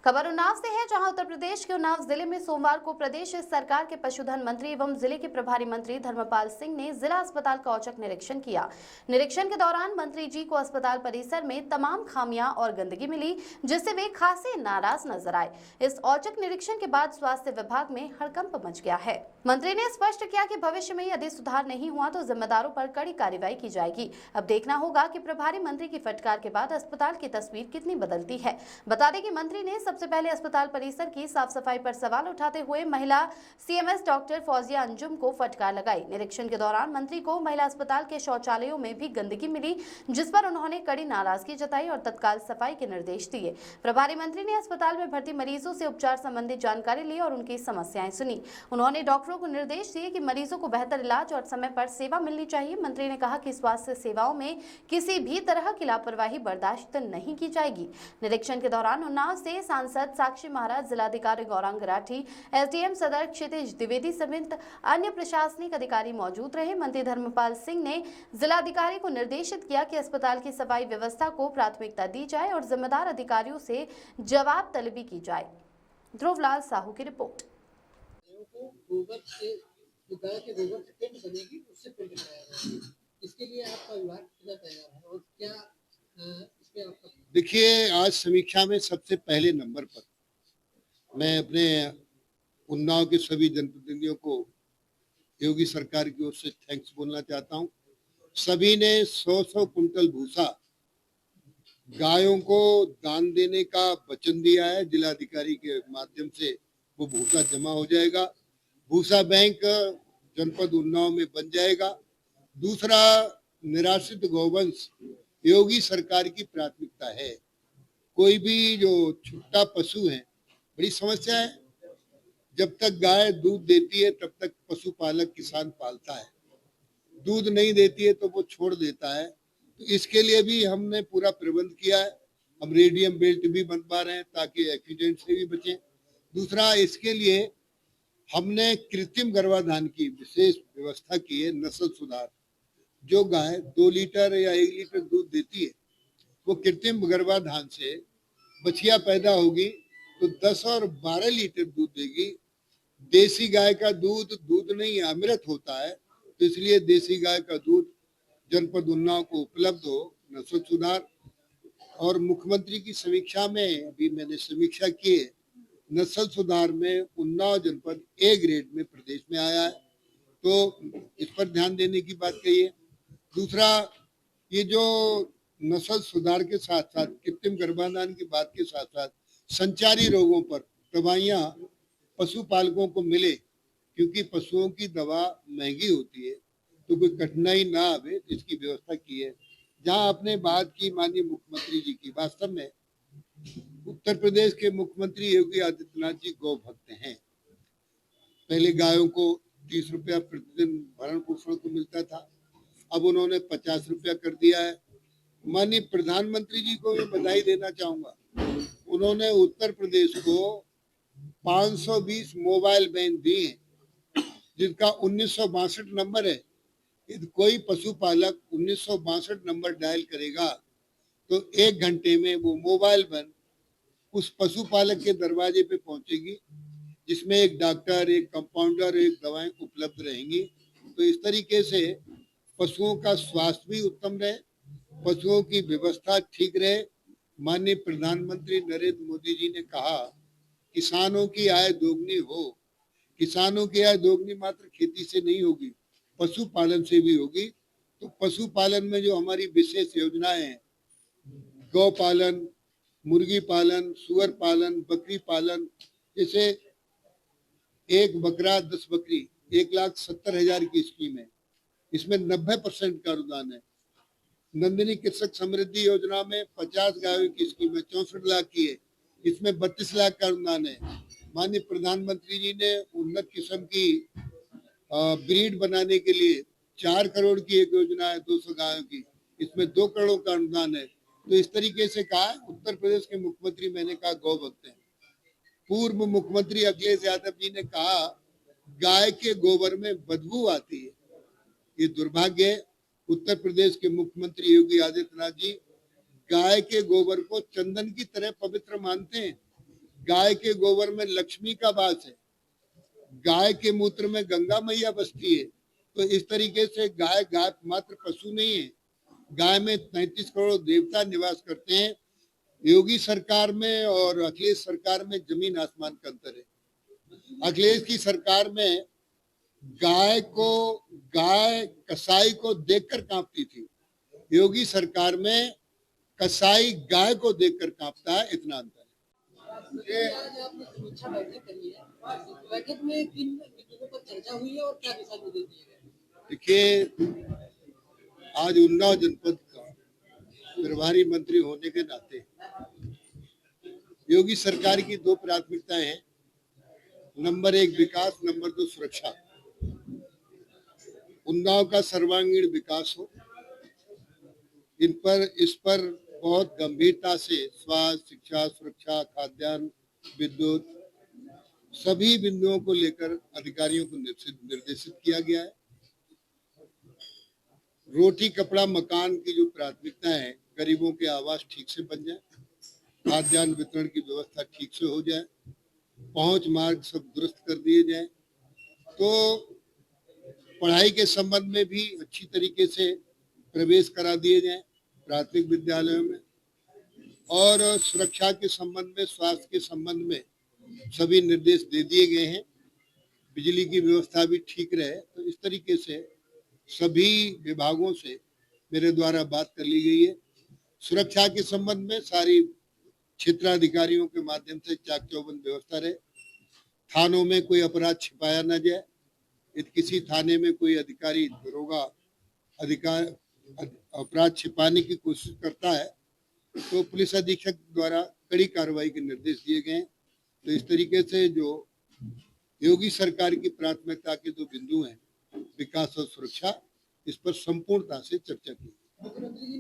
खबर उन्नाव से है, जहां उत्तर प्रदेश के उन्नाव जिले में सोमवार को प्रदेश सरकार के पशुधन मंत्री एवं जिले के प्रभारी मंत्री धर्मपाल सिंह ने जिला अस्पताल का औचक निरीक्षण किया। निरीक्षण के दौरान मंत्री जी को अस्पताल परिसर में तमाम खामियां और गंदगी मिली, जिससे वे खासे नाराज नजर आए। इस औचक निरीक्षण के बाद स्वास्थ्य विभाग में हड़कंप मच गया है। मंत्री ने स्पष्ट किया कि भविष्य में यदि सुधार नहीं हुआ तो जिम्मेदारों पर कड़ी कार्रवाई की जाएगी। अब देखना होगा कि प्रभारी मंत्री की फटकार के बाद अस्पताल की तस्वीर कितनी बदलती है। बता दें कि मंत्री ने सबसे पहले अस्पताल परिसर की साफ सफाई पर सवाल उठाते हुए महिला सीएमएस डॉक्टर फौजिया अंजुम को फटकार लगाई। निरीक्षण के दौरान मंत्री को महिला अस्पताल के शौचालयों में भी गंदगी मिली, जिस पर उन्होंने कड़ी नाराजगी जताई और तत्काल सफाई के निर्देश दिए। प्रभारी मंत्री ने अस्पताल में भर्ती मरीजों से उपचार संबंधी जानकारी ली और उनकी समस्याएं सुनी। उन्होंने डॉक्टरों को निर्देश दिए कि मरीजों को बेहतर इलाज और समय पर सेवा मिलनी चाहिए। मंत्री ने कहा कि स्वास्थ्य सेवाओं में किसी भी तरह की लापरवाही बर्दाश्त नहीं की जाएगी। निरीक्षण के दौरान उन्नाव से सांसद साक्षी महाराज, जिलाधिकारी गौरांग राठी, एसडीएम सदर क्षितिज द्विवेदी समेत अन्य प्रशासनिक अधिकारी मौजूद रहे। मंत्री धर्मपाल सिंह ने जिलाधिकारी को निर्देशित किया कि अस्पताल की सफाई व्यवस्था को प्राथमिकता दी जाए और जिम्मेदार अधिकारियों से जवाब तलबी की जाए। ध्रुवलाल साहू की रिपोर्ट। गोबर से गाय के गोबर से पेंट बनेगी, उससे पेंट कराया जाएगा। इसके लिए आपका विभाग कितना तैयार है और क्या इसमें आपका? देखिए, आज समीक्षा में सबसे पहले नंबर पर मैं अपने उन्नाव के सभी जनप्रतिनिधियों को योगी सरकार की ओर से थैंक्स बोलना चाहता हूं। सभी ने 100 कुंटल भूसा गायों को दान देने का वचन दिया है। जिलाधिकारी के माध्यम से वो भूसा जमा हो जाएगा। भूसा बैंक जनपद उन्नाव में बन जाएगा। दूसरा, निराश्रित गौवंश योगी सरकार की प्राथमिकता है। कोई भी जो छुट्टा पशु है, बड़ी समस्या है। जब तक गाय दूध देती है तब तक पशुपालक किसान पालता है, दूध नहीं देती है तो वो छोड़ देता है। तो इसके लिए भी हमने पूरा प्रबंध किया है। हम रेडियम बेल्ट भी बनवा रहे हैं ताकि एक्सीडेंट से भी बचें। दूसरा, इसके लिए हमने कृत्रिम गर्भाधान की विशेष व्यवस्था की है। नस्ल सुधार, जो गाय 2 लीटर या 1 लीटर दूध देती है, वो कृत्रिम गर्भाधान से बछिया पैदा होगी तो 10 और 12 लीटर दूध देगी। देसी गाय का दूध नहीं अमृत होता है, तो इसलिए देसी गाय का दूध जनपद उन्नाव को उपलब्ध हो। नस्ल सुधार और मुख्यमंत्री की समीक्षा में अभी मैंने समीक्षा की है, नस्ल सुधार में उन्नाव जनपद ए ग्रेड में प्रदेश में आया है, तो इस पर ध्यान देने की बात कही है। दूसरा, ये जो नस्ल सुधार के साथ साथ कृत्रिम गर्भाधान की बात के साथ साथ संचारी रोगों पर दवाइयाँ पशुपालकों को मिले, क्योंकि पशुओं की दवा महंगी होती है, तो कोई कठिनाई ना आवे, इसकी व्यवस्था की है। जहाँ आपने बात की माननीय मुख्यमंत्री जी की, वास्तव में उत्तर प्रदेश के मुख्यमंत्री योगी आदित्यनाथ जी गौ भक्त हैं। पहले गायों को 30 रुपया प्रतिदिन भरण पोषण को मिलता था, अब उन्होंने 50 रुपया कर दिया है। माननीय प्रधानमंत्री जी को मैं बधाई देना चाहूंगा। उन्होंने उत्तर प्रदेश को 520 मोबाइल वैन दी है, जिनका 1962 नंबर है। यदि कोई पशुपालक 1962 नंबर डायल करेगा तो 1 घंटे में वो मोबाइल वैन उस पशुपालक के दरवाजे पे पहुंचेगी, जिसमें एक डॉक्टर, एक कंपाउंडर, एक दवाएं उपलब्ध रहेंगी। तो इस तरीके से पशुओं का स्वास्थ्य भी उत्तम रहे, पशुओं की व्यवस्था ठीक रहे। माननीय प्रधानमंत्री नरेंद्र मोदी जी ने कहा, किसानों की आय दोगुनी हो। किसानों की आय दोगुनी मात्र खेती से नहीं होगी, पशुपालन से भी होगी। तो पशुपालन में जो हमारी विशेष योजनाएं हैं, गौ पालन, मुर्गी पालन, सुअर पालन, बकरी पालन, जैसे 1 बकरा 10 बकरी 1,70,000 की स्कीम है, इसमें 90% का अनुदान है। नंदिनी कृषक समृद्धि योजना में 50 गायों की स्कीम है, 64 लाख की है, इसमें 32 लाख का अनुदान है। माननीय प्रधानमंत्री जी ने उन्नत किस्म की ब्रीड बनाने के लिए 4 करोड़ की एक योजना है 200 गायों की, इसमें 2 करोड़ का अनुदान है। तो इस तरीके से कहा, उत्तर प्रदेश के मुख्यमंत्री मैंने कहा गौ भक्त हैं। पूर्व मुख्यमंत्री अखिलेश यादव जी ने कहा, गाय के गोबर में बदबू आती है। ये दुर्भाग्य है। उत्तर प्रदेश के मुख्यमंत्री योगी आदित्यनाथ जी गाय के गोबर को चंदन की तरह पवित्र मानते हैं। गाय के गोबर में लक्ष्मी का वास है, गाय के मूत्र में गंगा मैया बसती है। तो इस तरीके से गाय मात्र पशु नहीं है, गाय में 33 करोड़ देवता निवास करते हैं। योगी सरकार में और अखिलेश सरकार में जमीन आसमान का अंतर है। अखिलेश की सरकार में गाय कसाई को देखकर कांपती थी, योगी सरकार में कसाई गाय को देखकर कांपता है, इतना अंतर है। आज आपने समीक्षा बैठक करी है, बैठक में किन बिंदुओं पर चर्चा हुई है और क्या दिशा निर्देश दिए गए? देखिए, आज उन्नाव जनपद का प्रभारी मंत्री होने के नाते योगी सरकार की दो प्राथमिकताएं हैं, नंबर 1 विकास, नंबर 2 सुरक्षा। उन्नाव का सर्वांगीण विकास हो, इस पर बहुत गंभीरता से स्वास्थ्य, शिक्षा, सुरक्षा, खाद्यान्न, विद्युत सभी बिंदुओं को लेकर अधिकारियों को निर्देशित किया गया है। रोटी, कपड़ा, मकान की जो प्राथमिकता है, गरीबों के आवास ठीक से बन जाए, खाद्यान्न वितरण की व्यवस्था ठीक से हो जाए, पहुंच मार्ग सब दुरुस्त कर दिए जाए, तो पढ़ाई के संबंध में भी अच्छी तरीके से प्रवेश करा दिए जाए प्राथमिक विद्यालयों में, और सुरक्षा के संबंध में, स्वास्थ्य के संबंध में सभी निर्देश दे दिए गए हैं। बिजली की व्यवस्था भी ठीक रहे, तो इस तरीके से सभी विभागों से मेरे द्वारा बात कर ली गई है। सुरक्षा के संबंध में सारी क्षेत्राधिकारियों के माध्यम से चाक चौबंद व्यवस्था रहे, थानों में कोई अपराध छिपाया न जाए। किसी थाने में कोई अधिकारी, दरोगा अपराध छिपाने की कोशिश करता है तो पुलिस अधीक्षक द्वारा कड़ी कार्रवाई के निर्देश दिए गए हैं। तो इस तरीके से जो योगी सरकार की प्राथमिकता के दो बिंदु हैं, विकास और सुरक्षा, इस पर संपूर्णता से चर्चा की। मुख्यमंत्री जी ने